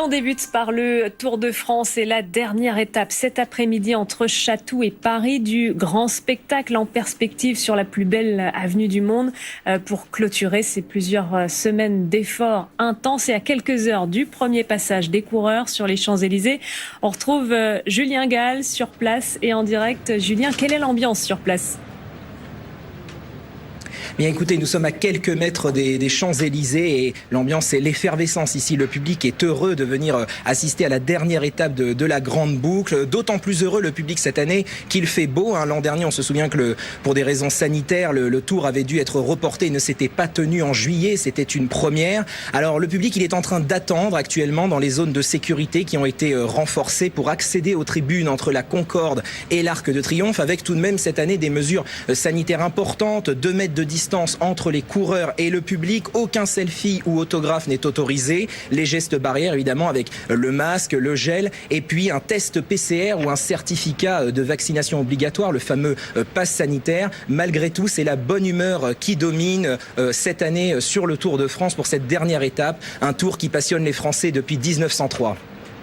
on débute par le Tour de France et la dernière étape cet après-midi entre Chatou et Paris, du grand spectacle en perspective sur la plus belle avenue du monde pour clôturer ces plusieurs semaines d'efforts intenses. Et à quelques heures du premier passage des coureurs sur les Champs-Élysées, on retrouve Julien Gall sur place et en direct. Julien, quelle est l'ambiance sur place ? Bien écoutez, nous sommes à quelques mètres des Champs-Élysées et l'ambiance et l'effervescence ici. Le public est heureux de venir assister à la dernière étape de la grande boucle. D'autant plus heureux le public cette année qu'il fait beau. L'an dernier, on se souvient que pour des raisons sanitaires, le tour avait dû être reporté. Il ne s'était pas tenu en juillet. C'était une première. Alors le public, il est en train d'attendre actuellement dans les zones de sécurité qui ont été renforcées pour accéder aux tribunes entre la Concorde et l'Arc de Triomphe, avec tout de même cette année des mesures sanitaires importantes, 2 mètres de distance entre les coureurs et le public. Aucun selfie ou autographe n'est autorisé. Les gestes barrières, évidemment, avec le masque, le gel et puis un test PCR ou un certificat de vaccination obligatoire, le fameux pass sanitaire. Malgré tout, c'est la bonne humeur qui domine cette année sur le Tour de France pour cette dernière étape. Un tour qui passionne les Français depuis 1903.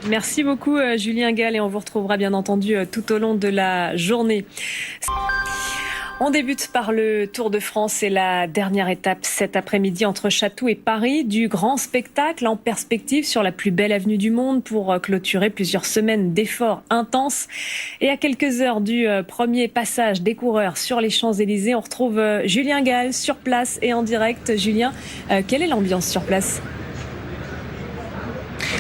Merci beaucoup Julien Gall et on vous retrouvera bien entendu tout au long de la journée. On débute par le Tour de France et la dernière étape cet après-midi entre Chatou et Paris, du grand spectacle en perspective sur la plus belle avenue du monde pour clôturer plusieurs semaines d'efforts intenses. Et à quelques heures du premier passage des coureurs sur les Champs-Élysées, on retrouve Julien Gall sur place et en direct. Julien, quelle est l'ambiance sur place ?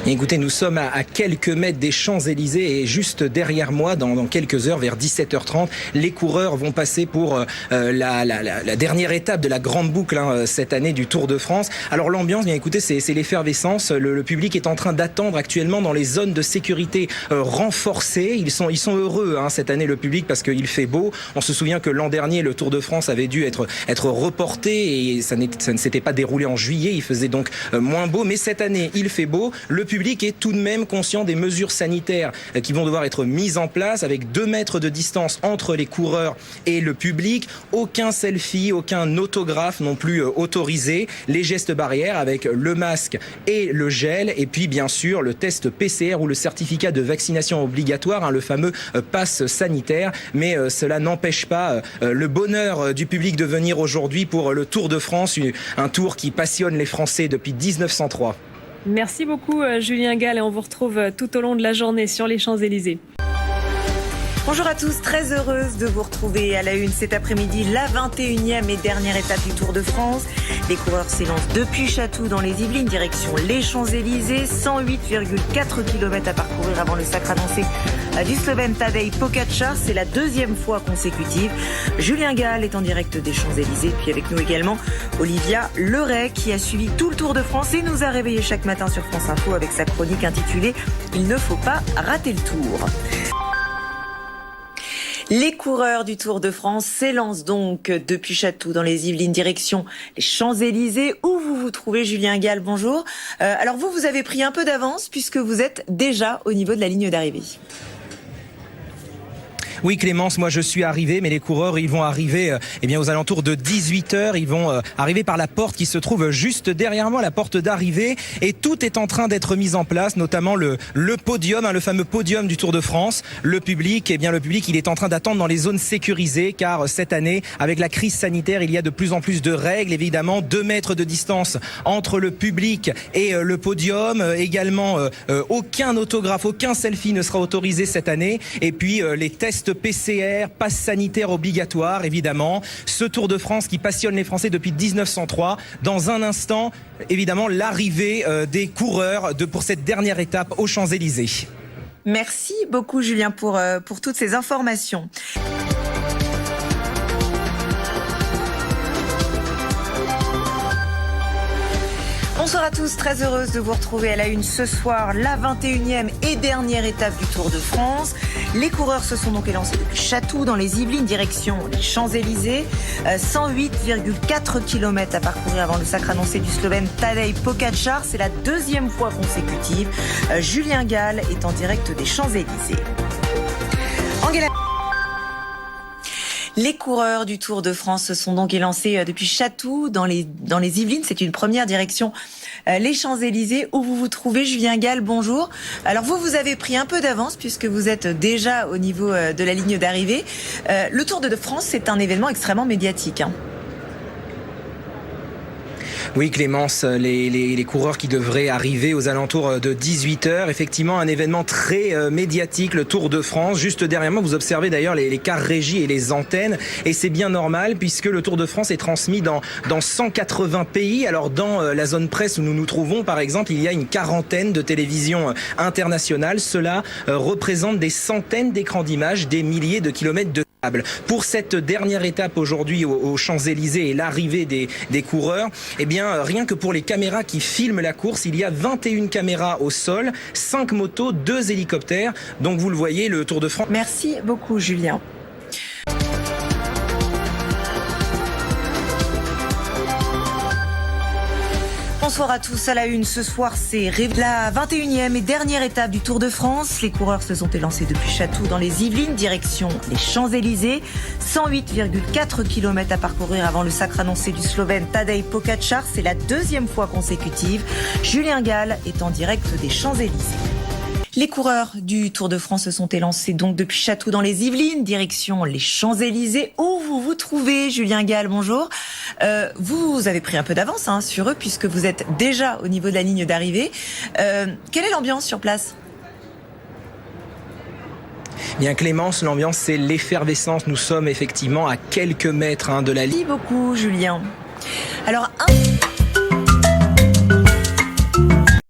Écoutez, nous sommes à quelques mètres des Champs-Élysées et juste derrière moi, dans quelques heures, vers 17h30, les coureurs vont passer pour la dernière étape de la grande boucle cette année du Tour de France. Alors l'ambiance, bien écoutez, c'est l'effervescence. Le public est en train d'attendre actuellement dans les zones de sécurité renforcées. Ils sont heureux cette année, le public, parce qu'il fait beau. On se souvient que l'an dernier, le Tour de France avait dû être reporté et ça ne s'était pas déroulé en juillet. Il faisait donc moins beau. Mais cette année, il fait beau. Le public est tout de même conscient des mesures sanitaires qui vont devoir être mises en place, avec 2 mètres de distance entre les coureurs et le public. Aucun selfie, aucun autographe non plus autorisé. Les gestes barrières avec le masque et le gel. Et puis bien sûr le test PCR ou le certificat de vaccination obligatoire, le fameux pass sanitaire. Mais cela n'empêche pas le bonheur du public de venir aujourd'hui pour le Tour de France, un tour qui passionne les Français depuis 1903. Merci beaucoup Julien Gall et on vous retrouve tout au long de la journée sur les Champs-Élysées. Bonjour à tous, très heureuse de vous retrouver à la une cet après-midi, la 21e et dernière étape du Tour de France. Les coureurs s'élancent depuis Chatou dans les Yvelines, direction les Champs-Élysées, 108,4 km à parcourir avant le sacre annoncé du Slovène Tadej Pogačar. C'est la 2e fois consécutive. Julien Gall est en direct des Champs-Élysées, puis avec nous également Olivia Leray qui a suivi tout le Tour de France et nous a réveillés chaque matin sur France Info avec sa chronique intitulée « Il ne faut pas rater le Tour ». Les coureurs du Tour de France s'élancent donc depuis Chatou dans les Yvelines, direction les Champs-Élysées où vous vous trouvez. Julien Gall, bonjour. Alors vous avez pris un peu d'avance puisque vous êtes déjà au niveau de la ligne d'arrivée. Oui Clémence, moi je suis arrivé, mais les coureurs ils vont arriver aux alentours de 18h. Ils vont arriver par la porte qui se trouve juste derrière moi, la porte d'arrivée, et tout est en train d'être mis en place, notamment le podium, le fameux podium du Tour de France. Le public, il est en train d'attendre dans les zones sécurisées, car cette année, avec la crise sanitaire, il y a de plus en plus de règles, évidemment. 2 mètres de distance entre le public et le podium. Également, aucun autographe, aucun selfie ne sera autorisé cette année. Et puis les tests PCR, passe sanitaire obligatoire, évidemment. Ce Tour de France qui passionne les Français depuis 1903. Dans un instant, évidemment, l'arrivée des coureurs pour cette dernière étape aux Champs-Élysées. Merci beaucoup, Julien, pour toutes ces informations. Bonsoir à tous, très heureuse de vous retrouver à la une ce soir, la 21e et dernière étape du Tour de France. Les coureurs se sont donc élancés depuis Chatou dans les Yvelines, direction les Champs-Élysées. 108,4 km à parcourir avant le sacre annoncé du Slovène Tadej Pogačar. C'est la 2e fois consécutive. Julien Gall est en direct des Champs-Élysées. Les coureurs du Tour de France se sont donc élancés depuis Chatou dans les Yvelines. C'est une première direction les Champs-Élysées où vous vous trouvez. Julien Gall, bonjour. Alors vous avez pris un peu d'avance puisque vous êtes déjà au niveau de la ligne d'arrivée. Le Tour de France, c'est un événement extrêmement médiatique. Oui, Clémence, les coureurs qui devraient arriver aux alentours de 18h. Effectivement, un événement très médiatique, le Tour de France. Juste derrière moi, vous observez d'ailleurs les cars régies et les antennes. Et c'est bien normal puisque le Tour de France est transmis dans 180 pays. Alors, dans la zone presse où nous nous trouvons, par exemple, il y a une quarantaine de télévisions internationales. Cela représente des centaines d'écrans d'images, des milliers de kilomètres de câbles. Pour cette dernière étape aujourd'hui aux Champs-Élysées et l'arrivée des coureurs, eh bien, rien que pour les caméras qui filment la course, il y a 21 caméras au sol, 5 motos, 2 hélicoptères. Donc vous le voyez, le Tour de France. Merci beaucoup, Julien. Bonsoir à tous. À la une ce soir, c'est la 21e et dernière étape du Tour de France. Les coureurs se sont élancés depuis Chatou dans les Yvelines, direction les Champs-Élysées. 108,4 km à parcourir avant le sacre annoncé du Slovène Tadej Pogačar. C'est la deuxième fois consécutive. Julien Gall est en direct des Champs-Élysées. Les coureurs du Tour de France se sont élancés donc depuis Chatou dans les Yvelines, direction les Champs-Élysées, où vous vous trouvez. Julien Gall, bonjour. Vous avez pris un peu d'avance sur eux puisque vous êtes déjà au niveau de la ligne d'arrivée. Quelle est l'ambiance sur place ? Bien Clémence, l'ambiance c'est l'effervescence. Nous sommes effectivement à quelques mètres de la ligne. Merci beaucoup Julien. Alors